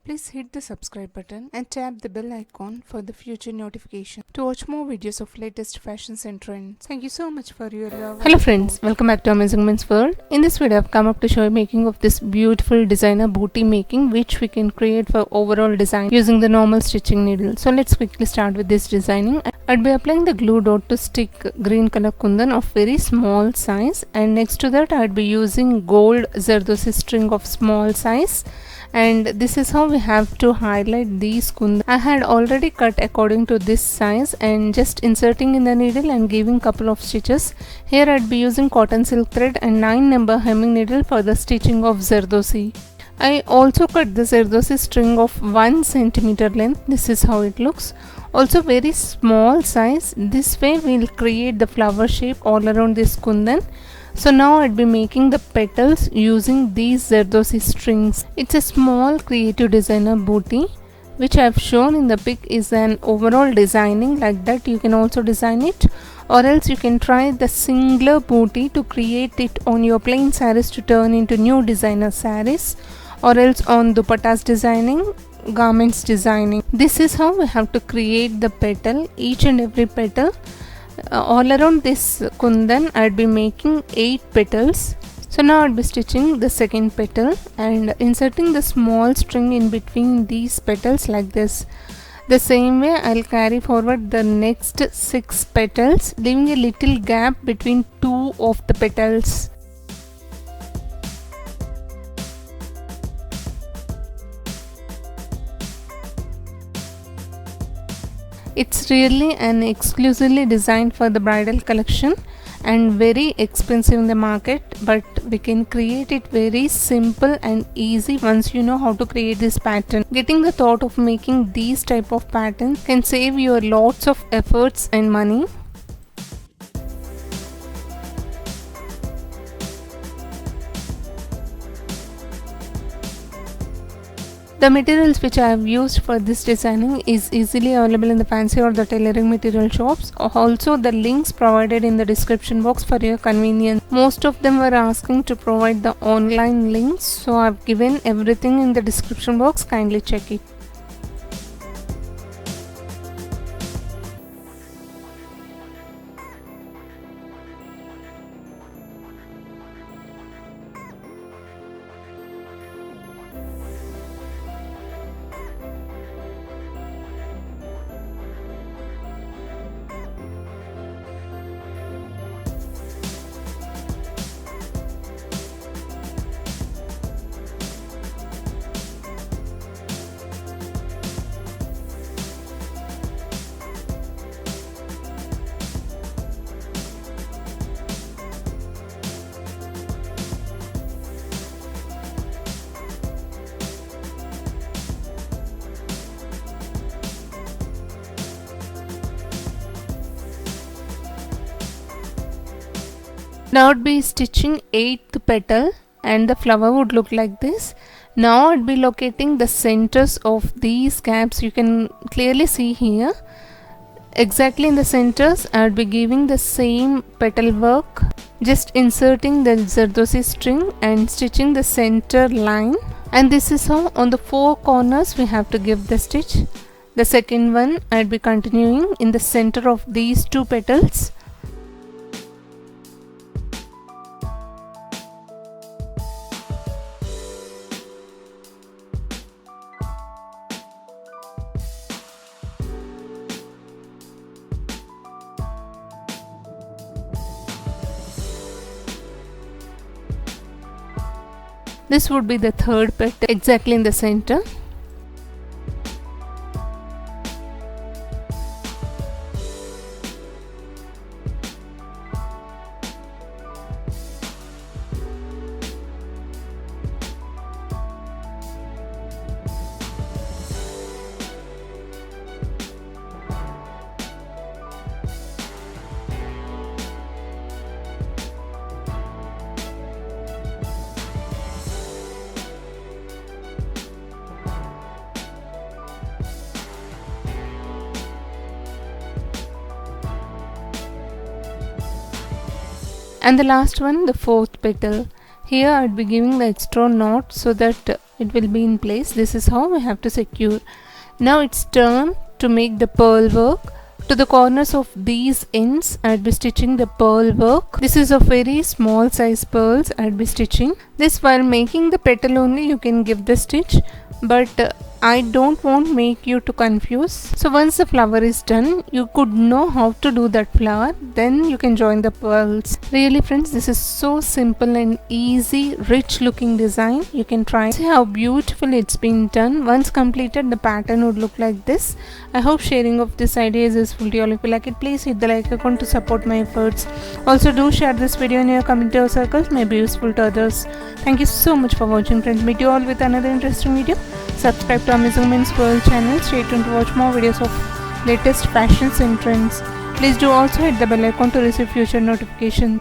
Please hit the subscribe button and tap the bell icon for the future notification to watch more videos of latest fashions and trends. Thank you so much for your love. Hello friends, welcome back to Amazing Men's World. In this video I've come up to show you making of this beautiful designer booty making which we can create for overall design using the normal stitching needle. So let's quickly start with this designing. I'd be applying the glue dot to stick green color kundan of very small size, and next to that I'd be using gold Zardosi string of small size, and this is how we have to highlight these kundan. I had already cut according to this size and just inserting in the needle and giving couple of stitches. Here I'd be using cotton silk thread and 9 number hemming needle for the stitching of Zardosi. I also cut the Zardosi string of 1 centimeter length. This is how it looks. Also very small size. This way we'll create the flower shape all around this kundan. So now I'd be making the petals using these Zardosi strings. It's a small creative designer booty which I've shown in the pic is an overall designing. Like that you can also design it, or else you can try the singular booty to create it on your plain saris to turn into new designer saris, or else on dupattas designing, garments designing. This is how we have to create the petal, each and every petal. All around this kundan I'd be making 8 petals. So now I'll be stitching the second petal and inserting the small string in between these petals like this. The same way I'll carry forward the next 6 petals, leaving a little gap between 2 of the petals. It's really an exclusively designed for the bridal collection and very expensive in the market, but we can create it very simple and easy once you know how to create this pattern. Getting the thought of making these type of patterns can save you lots of efforts and money. The materials which I have used for this designing is easily available in the fancy or the tailoring material shops. Also the links provided in the description box for your convenience. Most of them were asking to provide the online links, so I've given everything in the description box. Kindly check it. Now I'd be stitching 8th petal and the flower would look like this. Now I'd be locating the centers of these gaps. You can clearly see here. Exactly in the centers I'd be giving the same petal work, just inserting the Zardosi string and stitching the center line. And this is how on the 4 corners we have to give the stitch. The second one I'd be continuing in the center of these 2 petals. This would be the 3rd petal exactly in the center. And the last one, the 4th petal. Here I'd be giving the extra knot so that it will be in place. This is how we have to secure. Now it's turn to make the purl work. To the corners of these ends I'd be stitching the purl work. This is a very small size pearls I'd be stitching. This while making the petal only you can give the stitch, but I don't want make you to confuse. So once the flower is done, you could know how to do that flower, then you can join the pearls. Really friends, this is so simple and easy, rich looking design. You can try. See how beautiful it's been done. Once completed, the pattern would look like this. I hope sharing of this idea is useful to you all. If you like it, please hit the like icon to support my efforts. Also do share this video in your community or circles, may be useful to others. Thank you so much for watching friends. Meet you all with another interesting video. Subscribe to Amazing Women's World channel. Stay tuned to watch more videos of latest fashions and trends. Please do also hit the bell icon to receive future notifications.